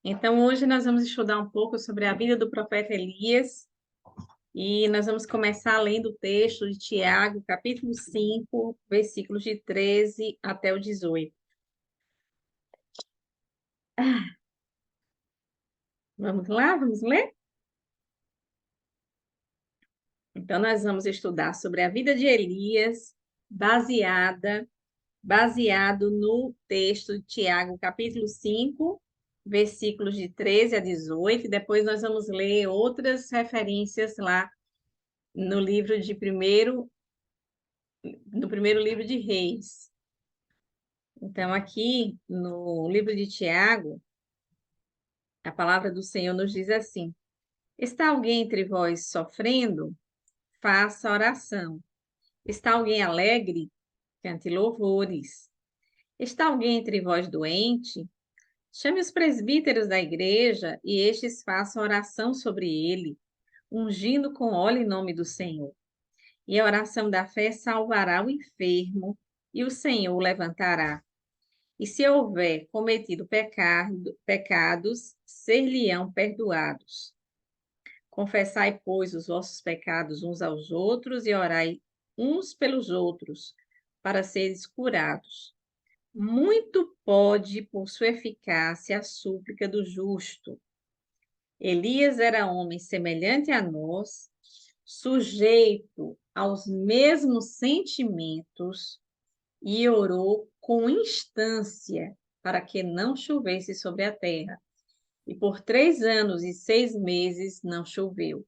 Então, hoje nós vamos estudar um pouco sobre a vida do profeta Elias e nós vamos começar lendo o texto de Tiago, capítulo 5, versículos de 13 até o 18. Vamos lá, vamos ler? Então, nós vamos estudar sobre a vida de Elias, baseado no texto de Tiago, capítulo 5, versículos de 13 a 18. Depois nós vamos ler outras referências lá no livro de primeiro no primeiro livro de Reis. Então, aqui no livro de Tiago, a palavra do Senhor nos diz assim: Está alguém entre vós sofrendo? Faça oração. Está alguém alegre? Cante louvores. Está alguém entre vós doente? Chame os presbíteros da igreja e estes façam oração sobre ele, ungindo com óleo em nome do Senhor. E a oração da fé salvará o enfermo, e o Senhor o levantará. E se houver cometido pecados, ser-lhe-ão perdoados. Confessai, pois, os vossos pecados uns aos outros e orai uns pelos outros, para seres curados. Muito pode, por sua eficácia, a súplica do justo. Elias era homem semelhante a nós, sujeito aos mesmos sentimentos, e orou com instância para que não chovesse sobre a terra. E por 3 anos e 6 meses não choveu.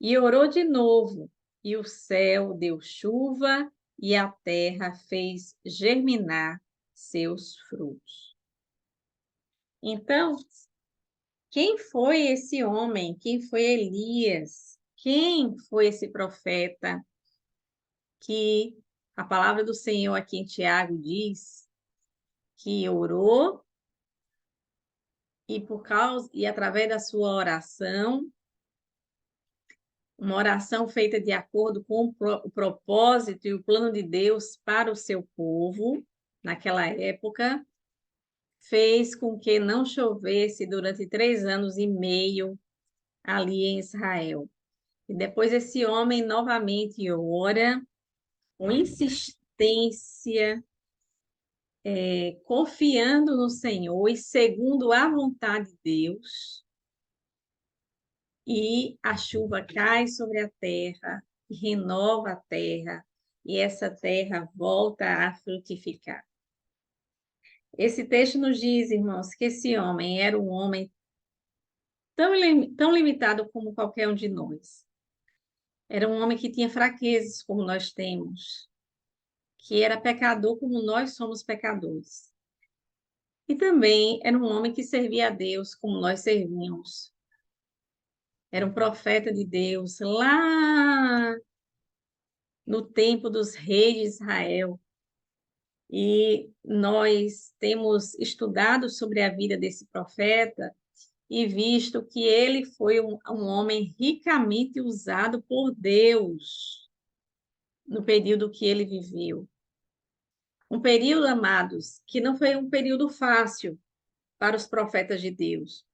E orou de novo, e o céu deu chuva, e a terra fez germinar seus frutos. Então, quem foi esse homem? Quem foi Elias? Quem foi esse profeta que a palavra do Senhor aqui em Tiago diz que orou e através da sua oração, uma oração feita de acordo com o propósito e o plano de Deus para o seu povo, naquela época, fez com que não chovesse durante 3 anos e meio ali em Israel. E depois esse homem novamente ora com insistência, confiando no Senhor e segundo a vontade de Deus, e a chuva cai sobre a terra, e renova a terra, e essa terra volta a frutificar. Esse texto nos diz, irmãos, que esse homem era um homem tão limitado como qualquer um de nós. Era um homem que tinha fraquezas, como nós temos, que era pecador, como nós somos pecadores. E também era um homem que servia a Deus, como nós servimos. Era um profeta de Deus, lá no tempo dos reis de Israel. E nós temos estudado sobre a vida desse profeta e visto que ele foi um homem ricamente usado por Deus no período que ele viveu. Um período, amados, que não foi um período fácil para os profetas de Deus.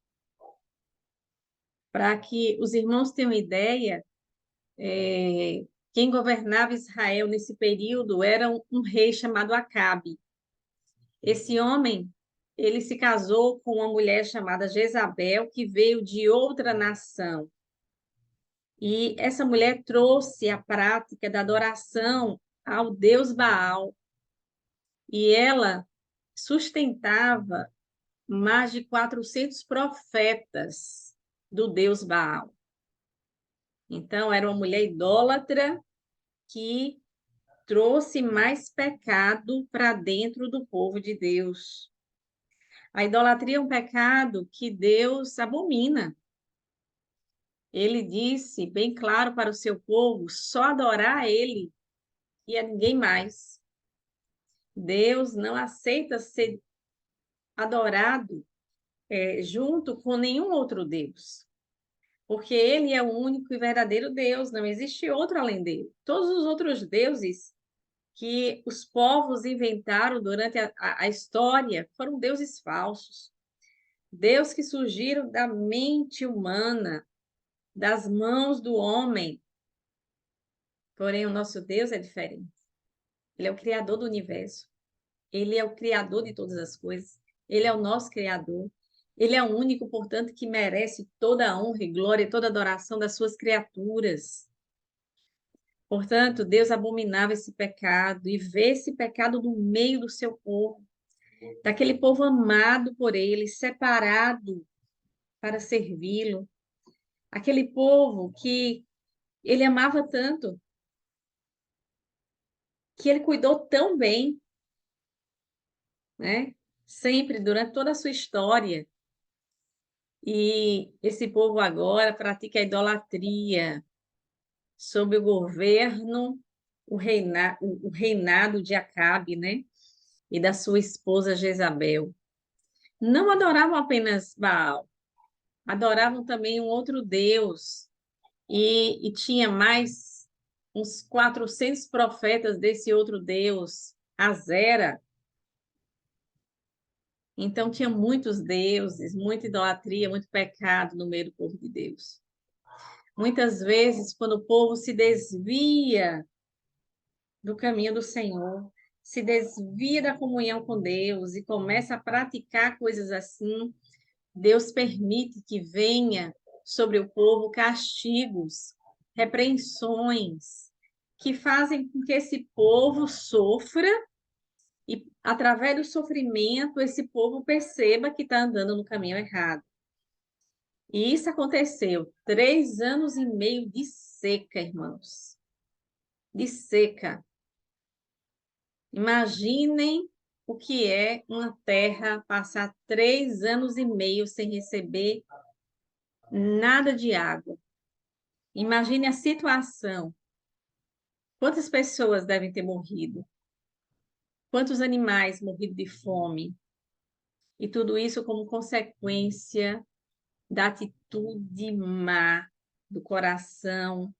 Para que os irmãos tenham ideia, quem governava Israel nesse período era um rei chamado Acabe. Esse homem, ele se casou com uma mulher chamada Jezabel, que veio de outra nação. E essa mulher trouxe a prática da adoração ao deus Baal. E ela sustentava mais de 400 profetas do deus Baal. Então, era uma mulher idólatra que trouxe mais pecado para dentro do povo de Deus. A idolatria é um pecado que Deus abomina. Ele disse bem claro para o seu povo, só adorar a ele e a ninguém mais. Deus não aceita ser adorado junto com nenhum outro Deus, porque ele é o único e verdadeiro Deus, não existe outro além dele. Todos os outros deuses que os povos inventaram durante a história foram deuses falsos. Deus que surgiram da mente humana, das mãos do homem. Porém, o nosso Deus é diferente. Ele é o criador do universo. Ele é o criador de todas as coisas. Ele é o nosso criador. Ele é o único, portanto, que merece toda a honra e glória e toda a adoração das suas criaturas. Portanto, Deus abominava esse pecado e vê esse pecado no meio do seu povo, daquele povo amado por ele, separado para servi-lo, aquele povo que ele amava tanto, que ele cuidou tão bem, né? Sempre, durante toda a sua história. E esse povo agora pratica a idolatria sob o governo, o reinado de Acabe, né? E da sua esposa Jezabel. Não adoravam apenas Baal, adoravam também um outro Deus. E tinha mais uns 400 profetas desse outro Deus, Azera. Então, tinha muitos deuses, muita idolatria, muito pecado no meio do povo de Deus. Muitas vezes, quando o povo se desvia do caminho do Senhor, se desvia da comunhão com Deus e começa a praticar coisas assim, Deus permite que venha sobre o povo castigos, repreensões, que fazem com que esse povo sofra e, através do sofrimento, esse povo perceba que está andando no caminho errado. E isso aconteceu 3 anos e meio de seca, irmãos. De seca. Imaginem o que é uma terra passar 3 anos e meio sem receber nada de água. Imagine a situação. Quantas pessoas devem ter morrido? Quantos animais morrido de fome? E tudo isso como consequência da atitude má do coração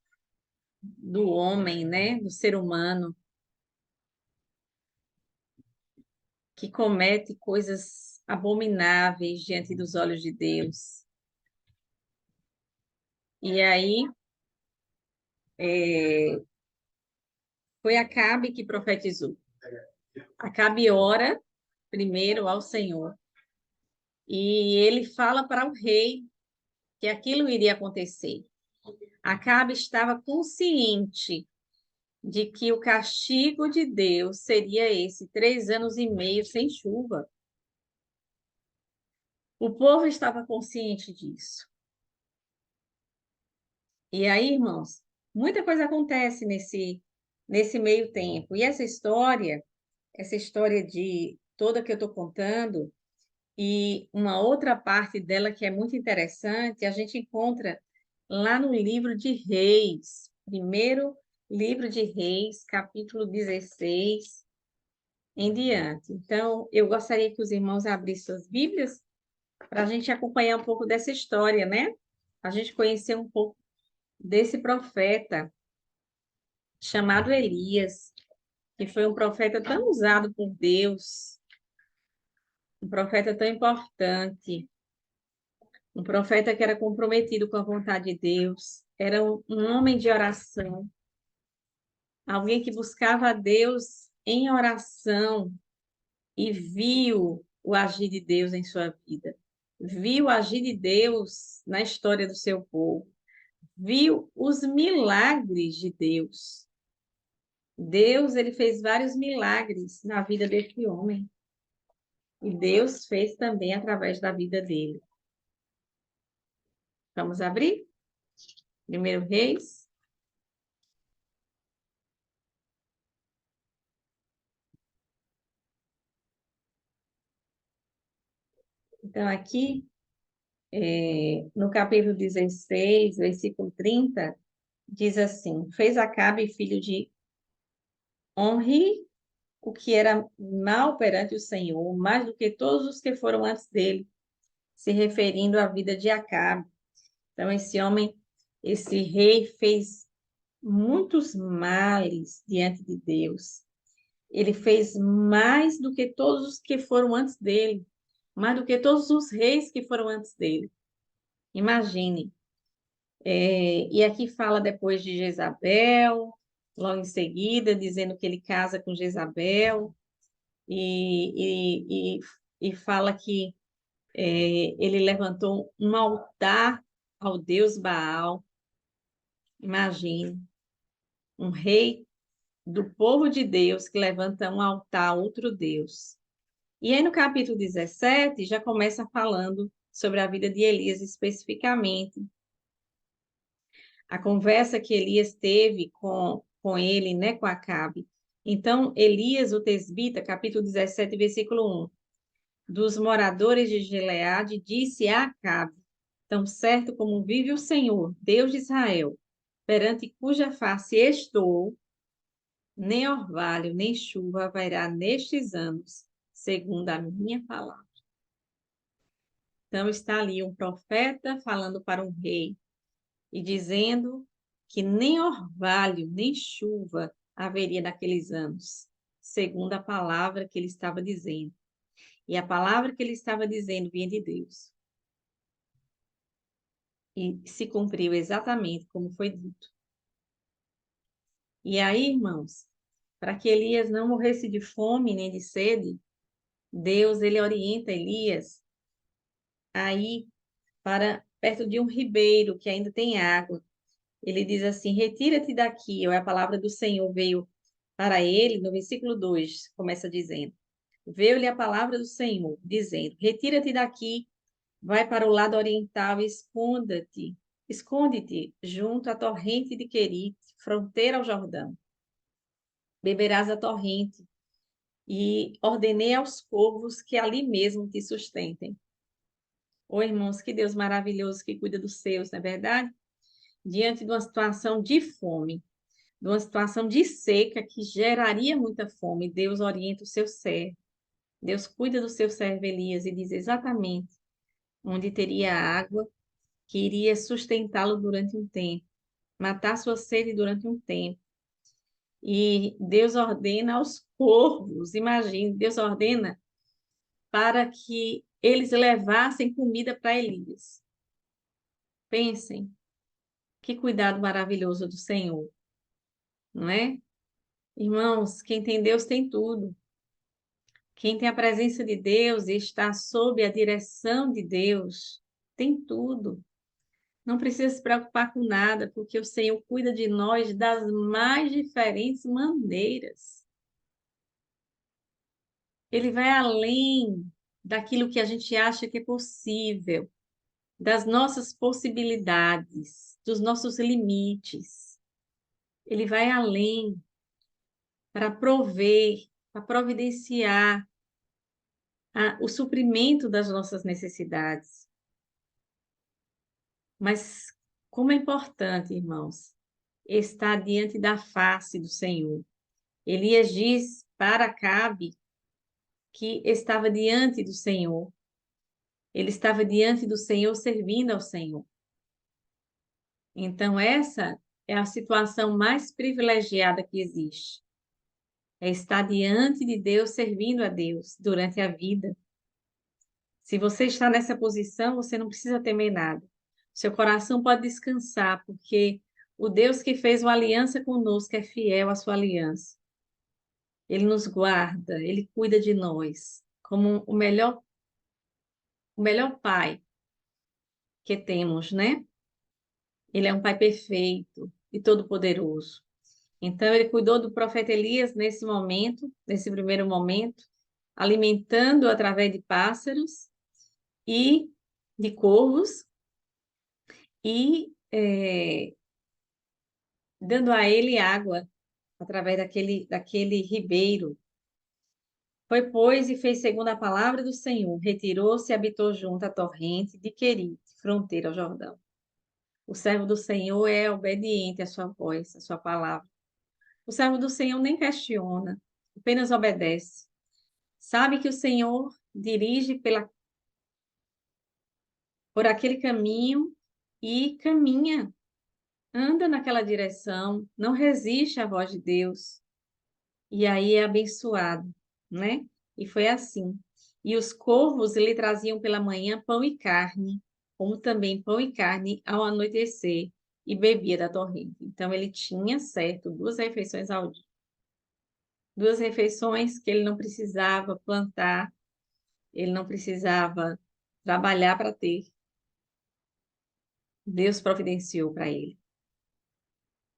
do homem, né? Do ser humano, que comete coisas abomináveis diante dos olhos de Deus. E aí, foi Acabe que profetizou. Acabe ora primeiro ao Senhor. E ele fala para o rei que aquilo iria acontecer. Acabe estava consciente de que o castigo de Deus seria esse, 3 anos e meio sem chuva. O povo estava consciente disso. E aí, irmãos, muita coisa acontece nesse meio tempo. E essa história de toda que eu estou contando, e uma outra parte dela que é muito interessante, a gente encontra lá no livro de Reis, primeiro livro de Reis, capítulo 16 em diante. Então, eu gostaria que os irmãos abrissem suas Bíblias para a gente acompanhar um pouco dessa história, né? A gente conhecer um pouco desse profeta chamado Elias, que foi um profeta tão usado por Deus, um profeta tão importante, um profeta que era comprometido com a vontade de Deus, era um homem de oração, alguém que buscava a Deus em oração e viu o agir de Deus em sua vida, viu o agir de Deus na história do seu povo, viu os milagres de Deus. Deus, ele fez vários milagres na vida desse homem. E Deus fez também através da vida dele. Vamos abrir? Primeiro Reis. Então, aqui, no capítulo 16, versículo 30, diz assim: Fez Acabe, filho de Onri, o que era mal perante o Senhor, mais do que todos os que foram antes dele, se referindo à vida de Acabe. Então, esse homem, esse rei, fez muitos males diante de Deus. Ele fez mais do que todos os que foram antes dele. mais do que todos os reis que foram antes dele. Imagine. E aqui fala depois de Jezabel, logo em seguida, dizendo que ele casa com Jezabel, e, e, e fala que ele levantou um altar ao Deus Baal. Imagine, um rei do povo de Deus que levanta um altar a outro Deus. E aí no capítulo 17 já começa falando sobre a vida de Elias especificamente. A conversa que Elias teve com ele, né, com Acabe. Então, Elias, o tesbita, capítulo 17, versículo 1, dos moradores de Gileade, disse a Acabe: tão certo como vive o Senhor, Deus de Israel, perante cuja face estou, nem orvalho, nem chuva haverá nestes anos, segundo a minha palavra. Então, está ali um profeta falando para um rei e dizendo que nem orvalho, nem chuva haveria naqueles anos, segundo a palavra que ele estava dizendo. E a palavra que ele estava dizendo vinha de Deus. E se cumpriu exatamente como foi dito. E aí, irmãos, para que Elias não morresse de fome nem de sede, Deus, ele orienta Elias a ir para perto de um ribeiro que ainda tem água. Ele diz assim: retira-te daqui, ou a palavra do Senhor veio para ele, no versículo 2, começa dizendo: veio-lhe a palavra do Senhor, dizendo: retira-te daqui, vai para o lado oriental e esconde-te junto à torrente de Querite, fronteira ao Jordão. Beberás a torrente, e ordenei aos corvos que ali mesmo te sustentem. Ô irmãos, que Deus maravilhoso que cuida dos seus, não é verdade? Diante de uma situação de fome, de uma situação de seca que geraria muita fome, Deus orienta o seu servo. Deus cuida do seu servo Elias e diz exatamente onde teria água que iria sustentá-lo durante um tempo, matar sua sede durante um tempo. E Deus ordena aos corvos, imagine, Deus ordena para que eles levassem comida para Elias. Pensem, que cuidado maravilhoso do Senhor, não é? Irmãos, quem tem Deus tem tudo. Quem tem a presença de Deus e está sob a direção de Deus, tem tudo. Não precisa se preocupar com nada, porque o Senhor cuida de nós das mais diferentes maneiras. Ele vai além daquilo que a gente acha que é possível, das nossas possibilidades, dos nossos limites. Ele vai além para prover, para providenciar o suprimento das nossas necessidades. Mas como é importante, irmãos, estar diante da face do Senhor. Elias diz para Acabe que estava diante do Senhor. Ele estava diante do Senhor, servindo ao Senhor. Então, essa é a situação mais privilegiada que existe. É estar diante de Deus, servindo a Deus durante a vida. Se você está nessa posição, você não precisa temer nada. Seu coração pode descansar, porque o Deus que fez uma aliança conosco é fiel à sua aliança. Ele nos guarda, ele cuida de nós, como o melhor pai que temos, né? Ele é um pai perfeito e todo-poderoso. Então, ele cuidou do profeta Elias nesse momento, nesse primeiro momento, alimentando através de pássaros e de corvos e dando a ele água através daquele ribeiro. Foi, pois, e fez segundo a palavra do Senhor, retirou-se e habitou junto à torrente de Querite, fronteira ao Jordão. O servo do Senhor é obediente à sua voz, à sua palavra. O servo do Senhor nem questiona, apenas obedece. Sabe que o Senhor dirige por aquele caminho e caminha, anda naquela direção, não resiste à voz de Deus. E aí é abençoado, né? E foi assim. E os corvos lhe traziam pela manhã pão e carne, como também pão e carne ao anoitecer, e bebia da torrente. Então, ele tinha, certo, 2 refeições ao dia. 2 refeições que ele não precisava plantar, ele não precisava trabalhar para ter. Deus providenciou para ele.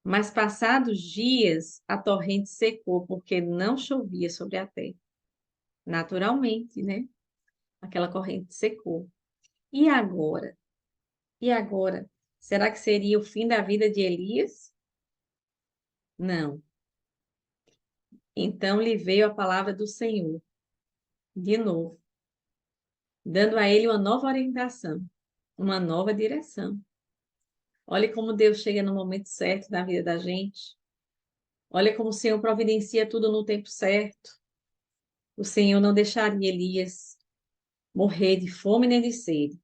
Mas passados dias, a torrente secou, porque não chovia sobre a terra. Naturalmente, né? Aquela corrente secou. E agora? E agora? Será que seria o fim da vida de Elias? Não. Então lhe veio a palavra do Senhor, de novo, dando a ele uma nova orientação, uma nova direção. Olha como Deus chega no momento certo na vida da gente. Olha como o Senhor providencia tudo no tempo certo. O Senhor não deixaria Elias morrer de fome nem de sede.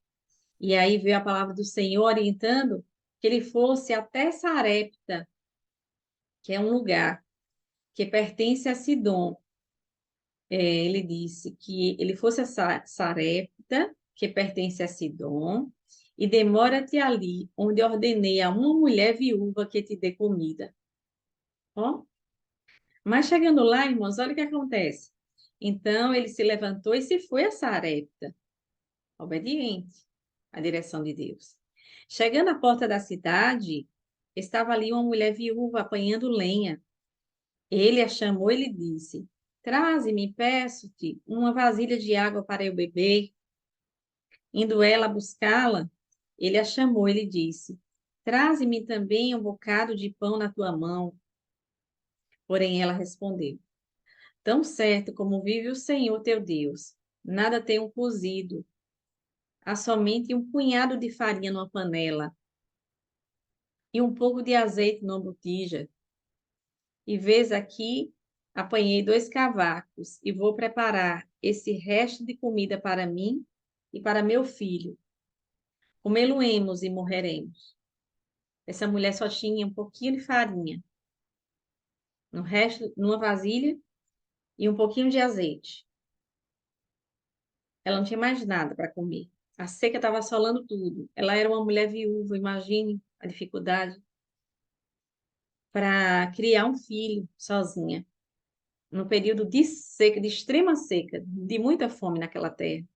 E aí veio a palavra do Senhor orientando que ele fosse até Sarepta, que é um lugar que pertence a Sidom. Ele disse que ele fosse a Sarepta, que pertence a Sidom, e demora-te ali, onde ordenei a uma mulher viúva que te dê comida. Ó, mas chegando lá, irmãos, olha o que acontece. Então ele se levantou e se foi a Sarepta, obediente à direção de Deus. Chegando à porta da cidade, estava ali uma mulher viúva apanhando lenha. Ele a chamou e lhe disse: Traze-me, peço-te, uma vasilha de água para eu beber. Indo ela buscá-la, ele a chamou e lhe disse: Traze-me também um bocado de pão na tua mão. Porém, ela respondeu: Tão certo como vive o Senhor teu Deus, nada tenho cozido. Há somente um punhado de farinha numa panela e um pouco de azeite numa botija. E vês aqui, apanhei 2 cavacos e vou preparar esse resto de comida para mim e para meu filho. Comê-lo-emos e morreremos. Essa mulher só tinha um pouquinho de farinha, no resto, numa vasilha e um pouquinho de azeite. Ela não tinha mais nada para comer. A seca estava assolando tudo. Ela era uma mulher viúva, imagine a dificuldade para criar um filho sozinha, no período de seca, de extrema seca, de muita fome naquela terra.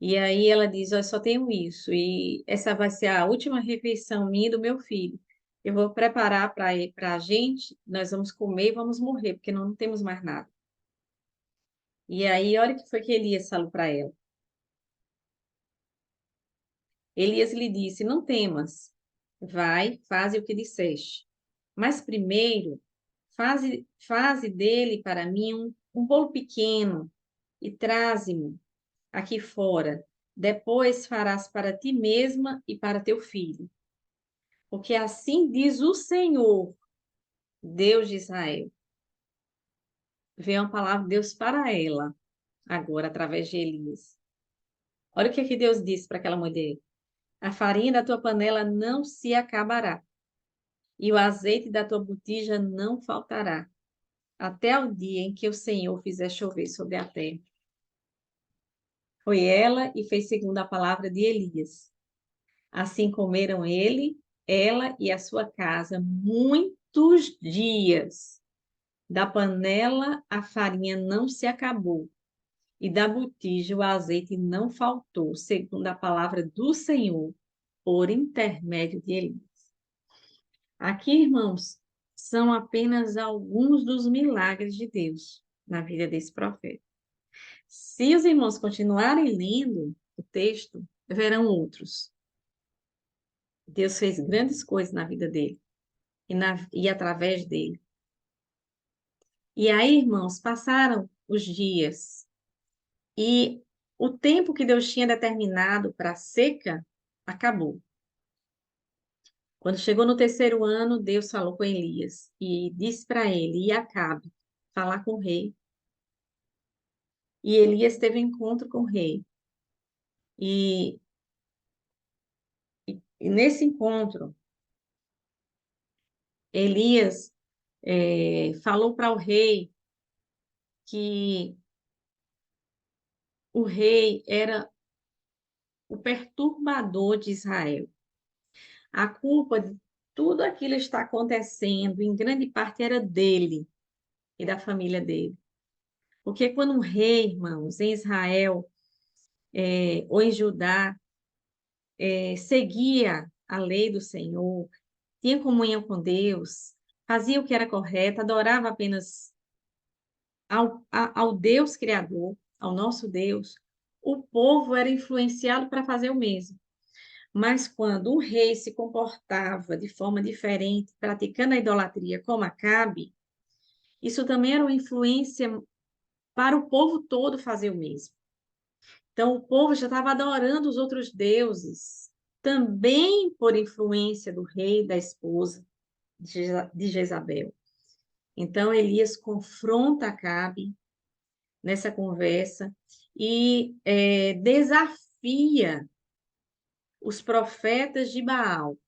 E aí ela diz: Olha, só tenho isso, e essa vai ser a última refeição minha e do meu filho. Eu vou preparar para a gente, nós vamos comer e vamos morrer, porque não temos mais nada. E aí, olha o que foi que Elias falou para ela. Elias lhe disse: Não temas, vai, faze o que disseste. Mas primeiro, faze dele para mim um bolo pequeno e traze-mo aqui fora. Depois farás para ti mesma e para teu filho. Porque assim diz o Senhor, Deus de Israel. Veio uma palavra de Deus para ela, agora, através de Elias. Olha o que que Deus disse para aquela mulher. A farinha da tua panela não se acabará, e o azeite da tua botija não faltará, até o dia em que o Senhor fizer chover sobre a terra. Foi ela e fez segundo a palavra de Elias. Assim comeram ela e a sua casa muitos dias. Da panela a farinha não se acabou, e da botija o azeite não faltou, segundo a palavra do Senhor, por intermédio de Elias. Aqui, irmãos, são apenas alguns dos milagres de Deus na vida desse profeta. Se os irmãos continuarem lendo o texto, verão outros. Deus fez grandes coisas na vida dele e através dele. E aí, irmãos, passaram os dias e o tempo que Deus tinha determinado para a seca acabou. Quando chegou no terceiro ano, Deus falou com Elias e disse para ele: E Acabe, falar com o rei. E Elias teve um encontro com o rei. E, e nesse encontro, Elias falou para o rei que o rei era o perturbador de Israel. A culpa de tudo aquilo que está acontecendo, em grande parte, era dele e da família dele. Porque quando um rei, irmãos, em Israel ou em Judá, seguia a lei do Senhor, tinha comunhão com Deus, fazia o que era correto, adorava apenas ao Deus Criador, ao nosso Deus, o povo era influenciado para fazer o mesmo. Mas quando um rei se comportava de forma diferente, praticando a idolatria como Acabe, isso também era uma influência para o povo todo fazer o mesmo. Então, o povo já estava adorando os outros deuses, também por influência do rei e da esposa de Jezabel. Então, Elias confronta Acabe nessa conversa e desafia os profetas de Baal.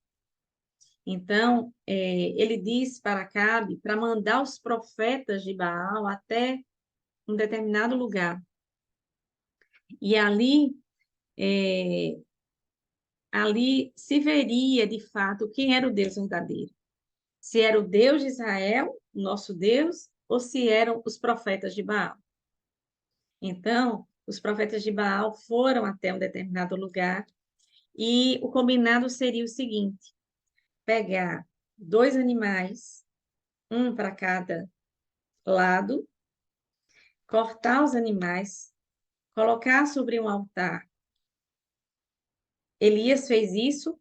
Então, ele diz para Acabe para mandar os profetas de Baal até um determinado lugar. E ali se veria, de fato, quem era o Deus verdadeiro. Se era o Deus de Israel, o nosso Deus, ou se eram os profetas de Baal. Então, os profetas de Baal foram até um determinado lugar e o combinado seria o seguinte: pegar 2 animais, um para cada lado, cortar os animais, colocar sobre um altar. Elias fez isso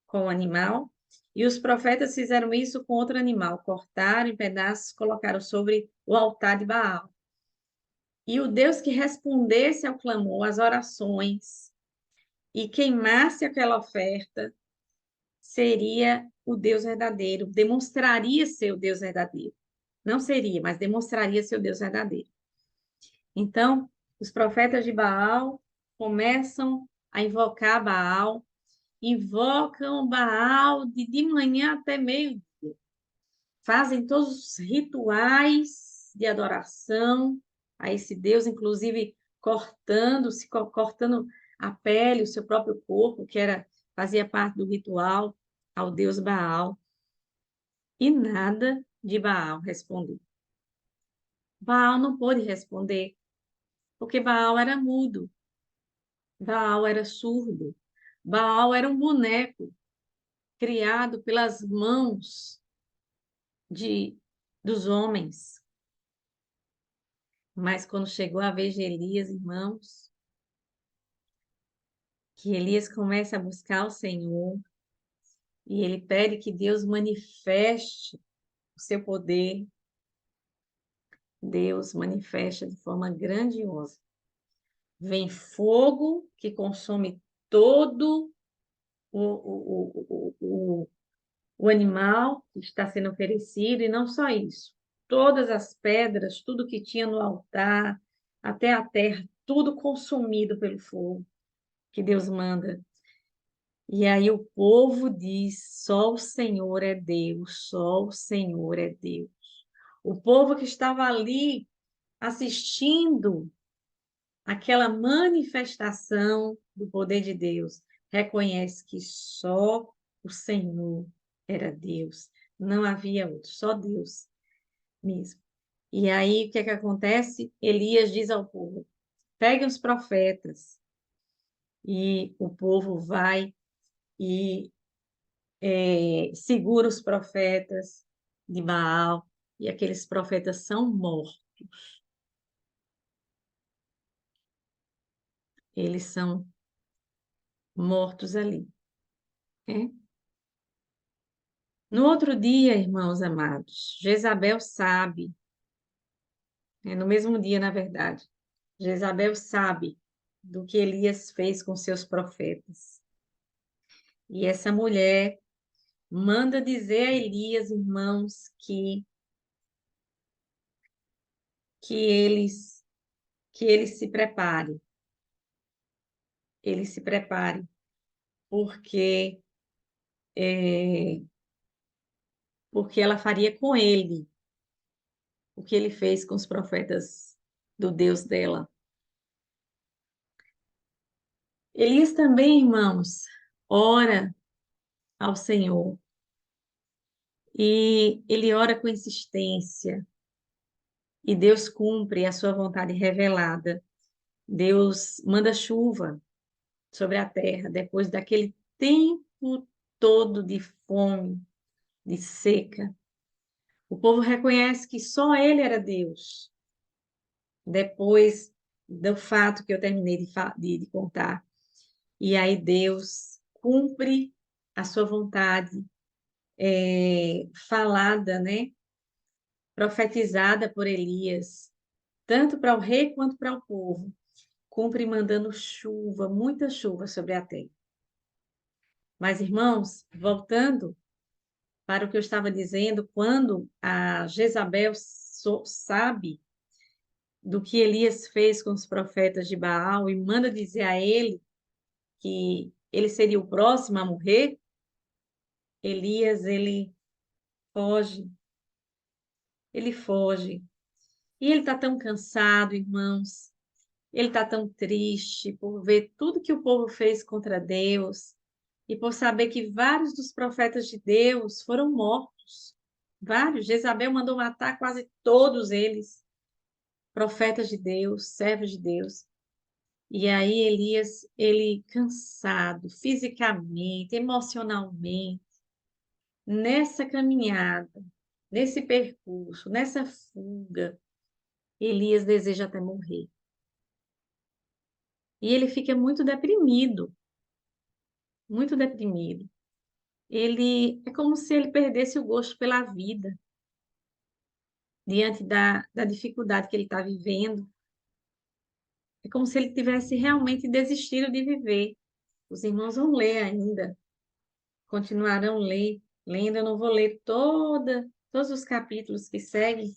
com o animal e os profetas fizeram isso com outro animal, cortaram em pedaços, colocaram sobre o altar de Baal. E o Deus que respondesse ao clamor, às orações e queimasse aquela oferta, seria o Deus verdadeiro, demonstraria ser o Deus verdadeiro. Não seria, mas demonstraria ser o Deus verdadeiro. Então, os profetas de Baal começam a invocar Baal, invocam Baal de manhã até meio-dia, fazem todos os rituais de adoração a esse Deus, inclusive cortando a pele, o seu próprio corpo, fazia parte do ritual ao Deus Baal, e nada de Baal respondeu. Baal não pôde responder, porque Baal era mudo, Baal era surdo, Baal era um boneco criado pelas mãos dos homens. Mas quando chegou a vez de Elias, irmãos, que Elias começa a buscar o Senhor e ele pede que Deus manifeste o seu poder, Deus manifesta de forma grandiosa. Vem fogo que consome todo o animal que está sendo oferecido, e não só isso, todas as pedras, tudo que tinha no altar, até a terra, tudo consumido pelo fogo que Deus manda. E aí o povo diz: só o Senhor é Deus, só o Senhor é Deus. O povo que estava ali assistindo aquela manifestação do poder de Deus reconhece que só o Senhor era Deus, não havia outro, só Deus mesmo. E aí o que é que acontece? Elias diz ao povo: peguem os profetas. E o povo vai e segura os profetas de Baal, e aqueles profetas são mortos. Eles são mortos ali. Né? No outro dia, irmãos amados, Jezabel sabe, no mesmo dia, na verdade, Jezabel sabe do que Elias fez com seus profetas. E essa mulher manda dizer a Elias, irmãos, que eles que ele se prepare. Ele se prepare, porque porque ela faria com ele o que ele fez com os profetas do Deus dela. Elias também, irmãos, ora ao Senhor e ele ora com insistência e Deus cumpre a sua vontade revelada. Deus manda chuva sobre a terra depois daquele tempo todo de fome, de seca. O povo reconhece que só ele era Deus. Depois do fato que eu terminei de contar. E aí Deus cumpre a sua vontade falada, né? Profetizada por Elias, tanto para o rei quanto para o povo. Cumpre mandando chuva, muita chuva sobre a terra. Mas, irmãos, voltando para o que eu estava dizendo, quando a Jezabel sabe do que Elias fez com os profetas de Baal e manda dizer a ele que ele seria o próximo a morrer, Elias, foge, ele foge. E ele está tão cansado, irmãos, ele está tão triste por ver tudo que o povo fez contra Deus e por saber que vários dos profetas de Deus foram mortos. Vários. Jezabel mandou matar quase todos eles, profetas de Deus, servos de Deus. E aí Elias, ele cansado fisicamente, emocionalmente, nessa caminhada, nesse percurso, nessa fuga, Elias deseja até morrer. E ele fica muito deprimido, muito deprimido. Ele é como se ele perdesse o gosto pela vida, diante da dificuldade que ele está vivendo. É como se ele tivesse realmente desistido de viver. Os irmãos vão ler ainda, continuarão lendo. Eu não vou ler todos os capítulos que seguem,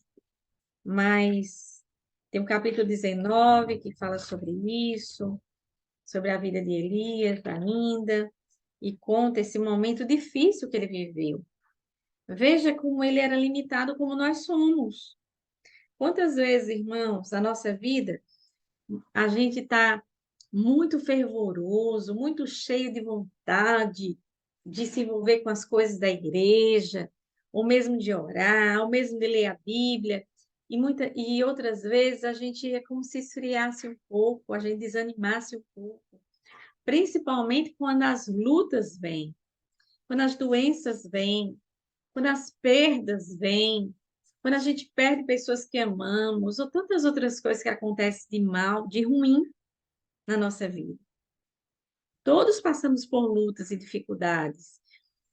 mas tem o capítulo 19 que fala sobre isso, sobre a vida de Elias ainda, e conta esse momento difícil que ele viveu. Veja como ele era limitado como nós somos. Quantas vezes, irmãos, na nossa vida, a gente está muito fervoroso, muito cheio de vontade de se envolver com as coisas da igreja, ou mesmo de orar, ou mesmo de ler a Bíblia, e outras vezes a gente é como se esfriasse um pouco, a gente desanimasse um pouco, principalmente quando as lutas vêm, quando as doenças vêm, quando as perdas vêm, quando a gente perde pessoas que amamos, ou tantas outras coisas que acontecem de mal, de ruim na nossa vida. Todos passamos por lutas e dificuldades.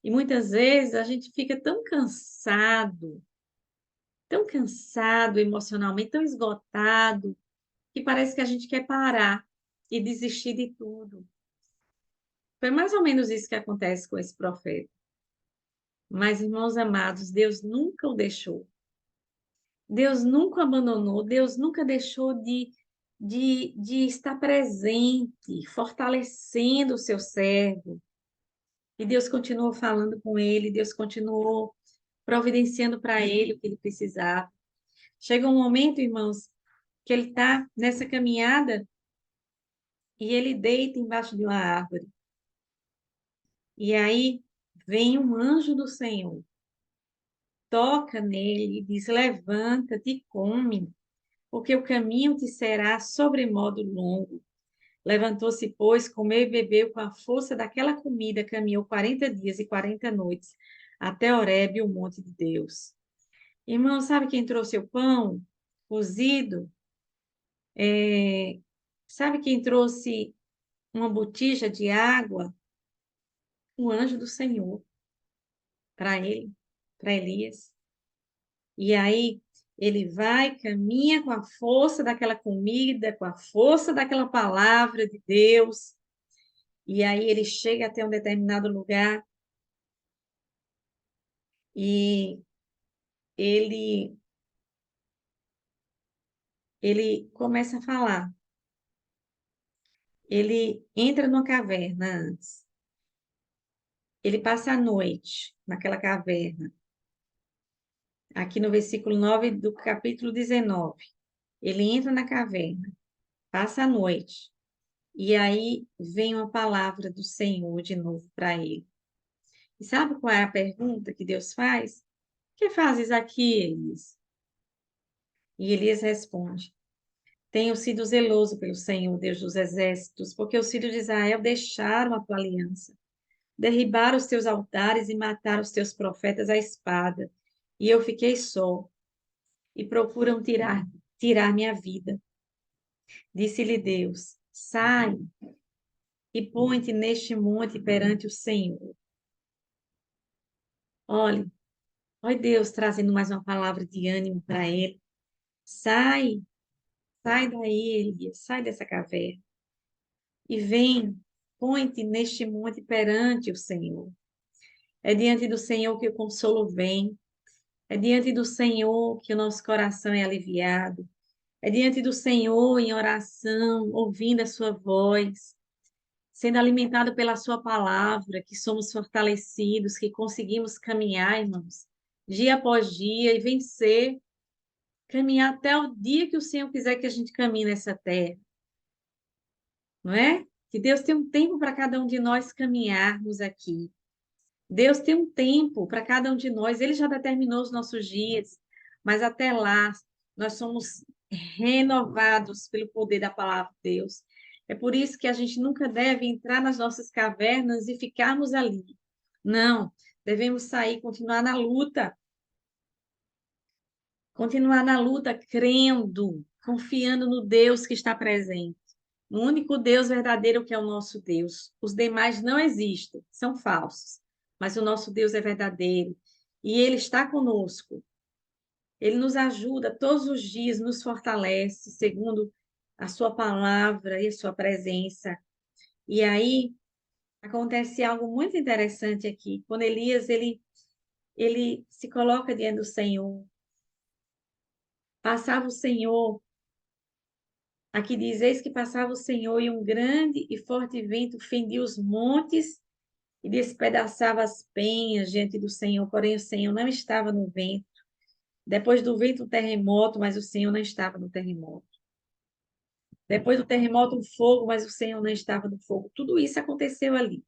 E muitas vezes a gente fica tão cansado emocionalmente, tão esgotado, que parece que a gente quer parar e desistir de tudo. Foi mais ou menos isso que acontece com esse profeta. Mas, irmãos amados, Deus nunca o deixou. Deus nunca o abandonou, Deus nunca deixou de estar presente, fortalecendo o seu servo. E Deus continuou falando com ele, Deus continuou providenciando para ele o que ele precisava. Chega um momento, irmãos, que ele está nessa caminhada e ele deita embaixo de uma árvore. E aí vem um anjo do Senhor, toca nele e diz: levanta-te e come, porque o caminho te será sobremodo longo. Levantou-se, pois, comeu e bebeu com a força daquela comida, caminhou 40 dias e 40 noites até Horebe, o monte de Deus. Irmão, sabe quem trouxe o pão cozido? Sabe quem trouxe uma botija de água? O anjo do Senhor para ele, para Elias. E aí ele vai, caminha com a força daquela comida, com a força daquela palavra de Deus. E aí ele chega até um determinado lugar e ele ele começa a falar. Ele entra numa caverna antes. Ele passa a noite naquela caverna. Aqui no versículo 9 do capítulo 19. Ele entra na caverna, passa a noite. E aí vem uma palavra do Senhor de novo para ele. E sabe qual é a pergunta que Deus faz? Que fazes aqui, Elias? E Elias responde: Tenho sido zeloso pelo Senhor, Deus dos exércitos, porque os filhos de Israel deixaram a tua aliança, derribaram os teus altares e mataram os teus profetas à espada. E eu fiquei só, e procuram tirar minha vida. Disse-lhe Deus: Sai e põe-te neste monte perante o Senhor. Olhe, olha Deus trazendo mais uma palavra de ânimo para ele. Sai, sai daí, Elias, sai dessa caverna e vem, põe-te neste monte perante o Senhor. É diante do Senhor que o consolo vem, é diante do Senhor que o nosso coração é aliviado, é diante do Senhor em oração, ouvindo a sua voz, sendo alimentado pela sua palavra, que somos fortalecidos, que conseguimos caminhar, irmãos, dia após dia e vencer, caminhar até o dia que o Senhor quiser que a gente caminhe nessa terra, não é? Que Deus tem um tempo para cada um de nós caminharmos aqui. Deus tem um tempo para cada um de nós, Ele já determinou os nossos dias, mas até lá nós somos renovados pelo poder da palavra de Deus. É por isso que a gente nunca deve entrar nas nossas cavernas e ficarmos ali. Não, devemos sair, continuar na luta, crendo, confiando no Deus que está presente. O único Deus verdadeiro que é o nosso Deus. Os demais não existem, são falsos. Mas o nosso Deus é verdadeiro. E Ele está conosco. Ele nos ajuda todos os dias, nos fortalece, segundo a sua palavra e a sua presença. E aí acontece algo muito interessante aqui. Quando Elias ele se coloca diante do Senhor, passava o Senhor. Aqui diz: Eis que passava o Senhor, e um grande e forte vento fendia os montes e despedaçava as penhas diante do Senhor, porém o Senhor não estava no vento. Depois do vento, um terremoto, mas o Senhor não estava no terremoto. Depois do terremoto, um fogo, mas o Senhor não estava no fogo. Tudo isso aconteceu ali.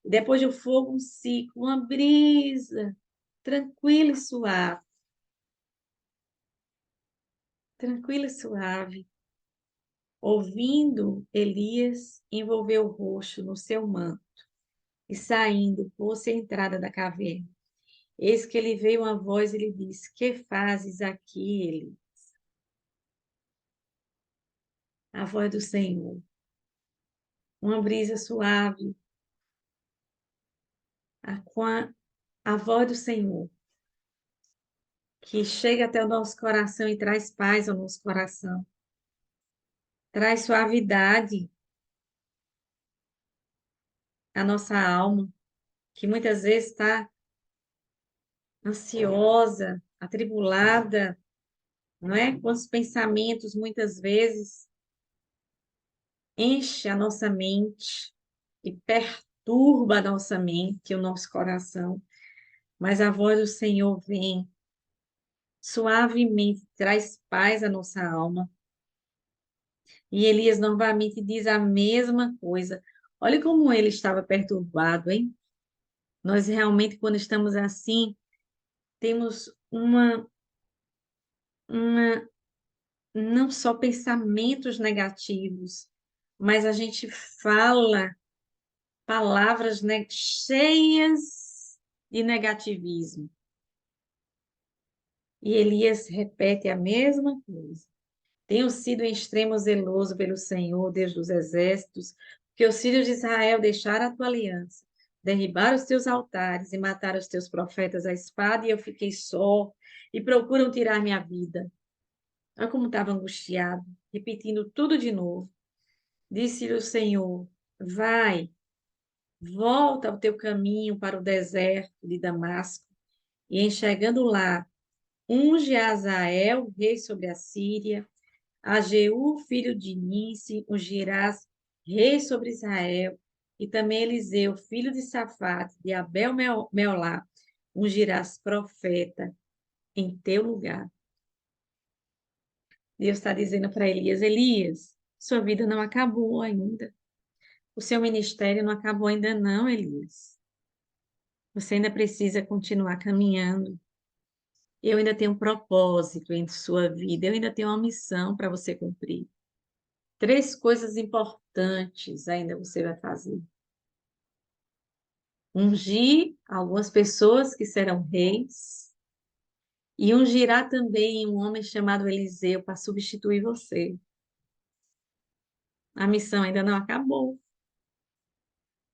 Depois do fogo, um ciclo, uma brisa, tranquila e suave. Tranquila e suave. Ouvindo, Elias envolveu o rosto no seu manto e saindo, pôs-se à entrada da caverna. Eis que lhe veio uma voz e lhe disse: Que fazes aqui, Eli? A voz do Senhor. Uma brisa suave, a voz do Senhor, que chega até o nosso coração e traz paz ao nosso coração, traz suavidade à nossa alma, que muitas vezes está ansiosa, atribulada, não é? Com os pensamentos, muitas vezes, enche a nossa mente e perturba a nossa mente e o nosso coração. Mas a voz do Senhor vem suavemente, traz paz à nossa alma. E Elias novamente diz a mesma coisa. Olha como ele estava perturbado, hein? Nós realmente, quando estamos assim, temos uma não só pensamentos negativos, mas a gente fala palavras, né, cheias de negativismo. E Elias repete a mesma coisa. Tenho sido em extremo zeloso pelo Senhor, Deus dos exércitos, porque os filhos de Israel deixaram a tua aliança, derribaram os teus altares e mataram os teus profetas à espada, e eu fiquei só, e procuram tirar minha vida. Olha como estava angustiado, repetindo tudo de novo. Disse-lhe o Senhor: Vai, volta ao teu caminho para o deserto de Damasco, e enxergando lá, unge a Azael, rei sobre a Síria, a Jeú, filho de Ninsi, ungirás rei sobre Israel, e também Eliseu, filho de Safate, de Abel Meolá, ungirás profeta em teu lugar. Deus está dizendo para Elias: Elias, Sua vida não acabou ainda. O seu ministério não acabou ainda não, Elias. Você ainda precisa continuar caminhando. Eu ainda tenho um propósito em sua vida. Eu ainda tenho uma missão para você cumprir. 3 coisas importantes ainda você vai fazer. Ungir algumas pessoas que serão reis e ungirá também um homem chamado Eliseu para substituir você. A missão ainda não acabou.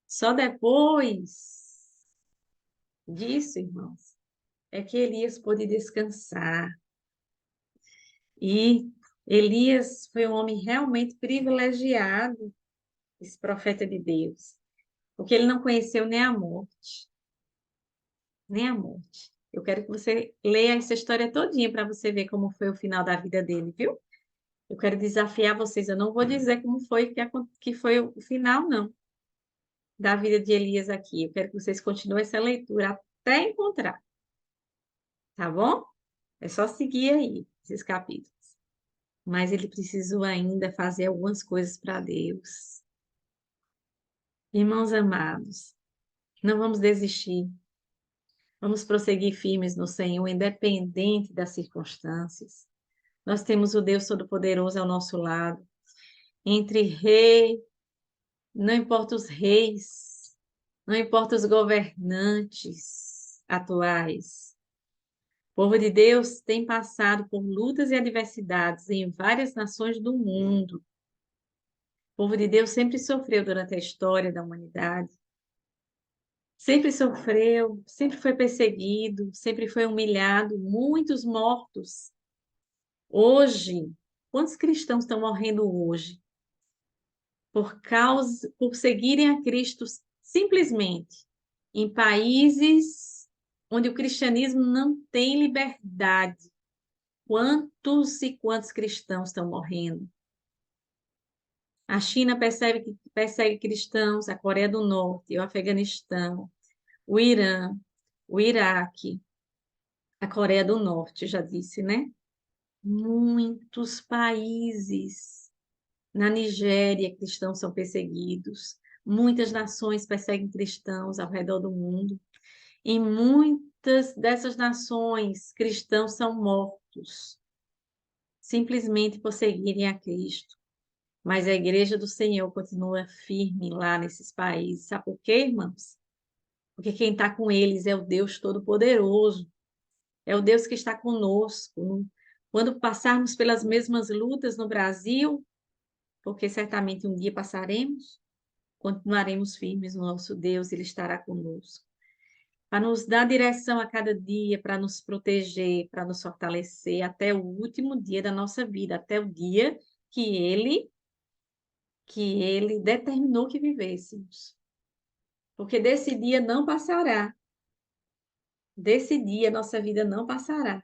Só depois disso, irmãos, é que Elias pôde descansar. E Elias foi um homem realmente privilegiado, esse profeta de Deus, porque ele não conheceu nem a morte, nem a morte. Eu quero que você leia essa história todinha para você ver como foi o final da vida dele, viu? Eu quero desafiar vocês. Eu não vou dizer como foi que foi o final, não, da vida de Elias aqui. Eu quero que vocês continuem essa leitura até encontrar, tá bom? É só seguir aí esses capítulos. Mas ele precisou ainda fazer algumas coisas para Deus. Irmãos amados, não vamos desistir. Vamos prosseguir firmes no Senhor, independente das circunstâncias. Nós temos o Deus Todo-Poderoso ao nosso lado. Entre rei, não importa os reis, não importa os governantes atuais. O povo de Deus tem passado por lutas e adversidades em várias nações do mundo. O povo de Deus sempre sofreu durante a história da humanidade. Sempre sofreu, sempre foi perseguido, sempre foi humilhado, muitos mortos. Hoje, quantos cristãos estão morrendo hoje por seguirem a Cristo simplesmente em países onde o cristianismo não tem liberdade? Quantos e quantos cristãos estão morrendo? A China persegue cristãos, a Coreia do Norte, o Afeganistão, o Irã, o Iraque, a Coreia do Norte, já disse, né? Muitos países. Na Nigéria, cristãos são perseguidos. Muitas nações perseguem cristãos ao redor do mundo. Em muitas dessas nações, cristãos são mortos, simplesmente por seguirem a Cristo. Mas a igreja do Senhor continua firme lá nesses países. Sabe por quê, irmãos? Porque quem está com eles é o Deus Todo-Poderoso. É o Deus que está conosco. Quando passarmos pelas mesmas lutas no Brasil, porque certamente um dia passaremos, continuaremos firmes no nosso Deus, Ele estará conosco. Para nos dar direção a cada dia, para nos proteger, para nos fortalecer até o último dia da nossa vida, até o dia que ele determinou que vivêssemos. Porque desse dia não passará. Desse dia nossa vida não passará.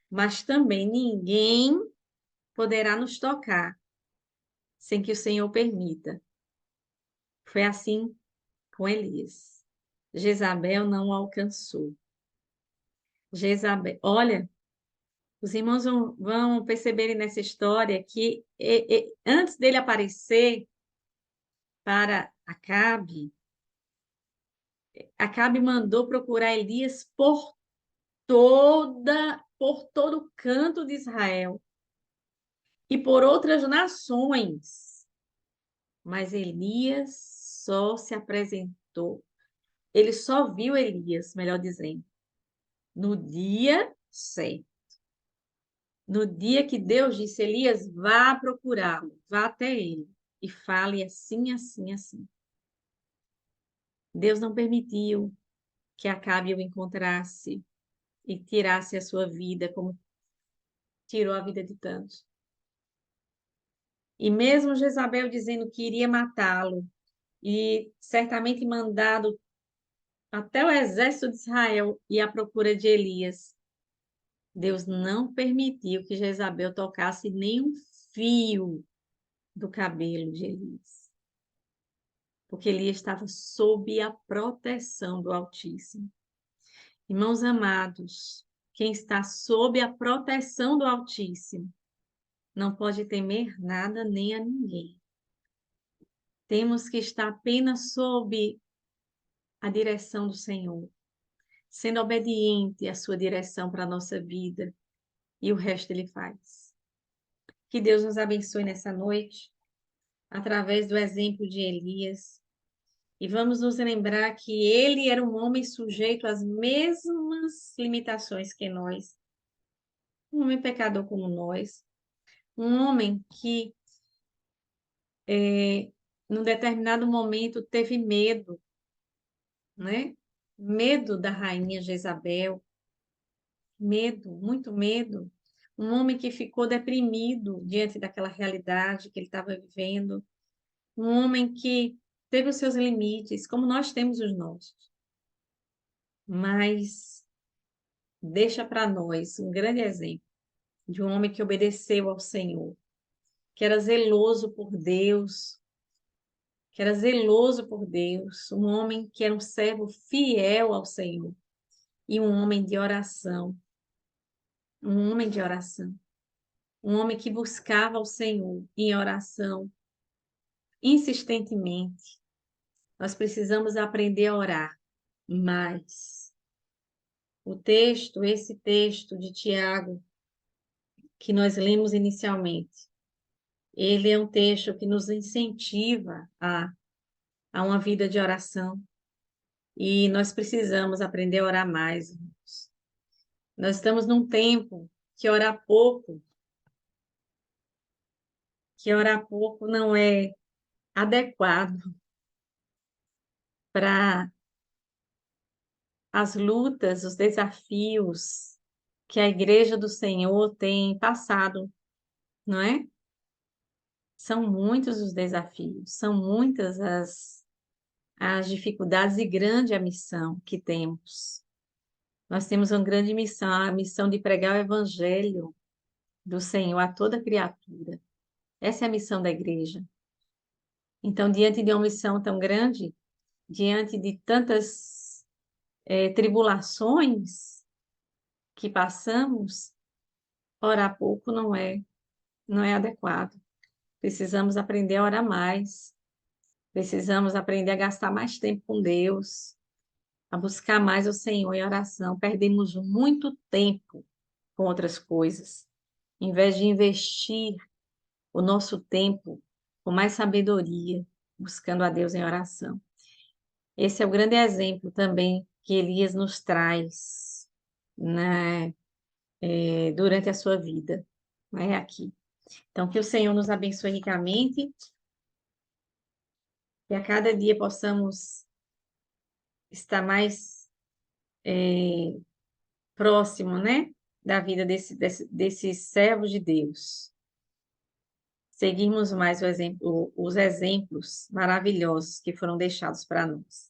Mas também ninguém poderá nos tocar sem que o Senhor permita. Foi assim com Elias. Jezabel não o alcançou. Jezabel, olha, os irmãos vão perceberem nessa história que antes dele aparecer para Acabe, Acabe mandou procurar Elias por todo o canto de Israel e por outras nações. Mas Elias só se apresentou, ele só viu Elias, melhor dizendo, no dia certo. No dia que Deus disse, Elias, vá procurá-lo, vá até ele e fale assim, assim, assim. Deus não permitiu que Acabe o encontrasse e tirasse a sua vida, como tirou a vida de tantos. E mesmo Jezabel dizendo que iria matá-lo e certamente mandado até o exército de Israel ir à procura de Elias, Deus não permitiu que Jezabel tocasse nem um fio do cabelo de Elias, porque Elias estava sob a proteção do Altíssimo. Irmãos amados, quem está sob a proteção do Altíssimo não pode temer nada nem a ninguém. Temos que estar apenas sob a direção do Senhor, sendo obediente à sua direção para a nossa vida, e o resto Ele faz. Que Deus nos abençoe nessa noite, através do exemplo de Elias, e vamos nos lembrar que ele era um homem sujeito às mesmas limitações que nós, um homem pecador como nós, um homem que, num determinado momento, teve medo, né? Medo da rainha Jezabel, medo, muito medo. Um homem que ficou deprimido diante daquela realidade que ele estava vivendo. Um homem que teve os seus limites, como nós temos os nossos. Mas deixa para nós um grande exemplo de um homem que obedeceu ao Senhor, que era zeloso por Deus, um homem que era um servo fiel ao Senhor e um homem de oração, um homem de oração, um homem que buscava ao Senhor em oração insistentemente. Nós precisamos aprender a orar mais. Esse texto de Tiago, que nós lemos inicialmente, ele é um texto que nos incentiva a uma vida de oração. E nós precisamos aprender a orar mais, irmãos. Nós estamos num tempo que orar pouco não é adequado para as lutas, os desafios que a Igreja do Senhor tem passado, não é? São muitos os desafios, são muitas as dificuldades e grande a missão que temos. Nós temos uma grande missão, a missão de pregar o Evangelho do Senhor a toda criatura. Essa é a missão da igreja. Então, diante de uma missão tão grande, diante de tantas tribulações que passamos, orar pouco não é adequado. Precisamos aprender a orar mais. Precisamos aprender a gastar mais tempo com Deus, a buscar mais o Senhor em oração. Perdemos muito tempo com outras coisas, em vez de investir o nosso tempo com mais sabedoria, buscando a Deus em oração. Esse é o grande exemplo também que Elias nos traz, né, durante a sua vida, né, aqui. Então, que o Senhor nos abençoe ricamente, que a cada dia possamos estar mais próximo, né, da vida desses servos de Deus. Seguimos mais os exemplos maravilhosos que foram deixados para nós.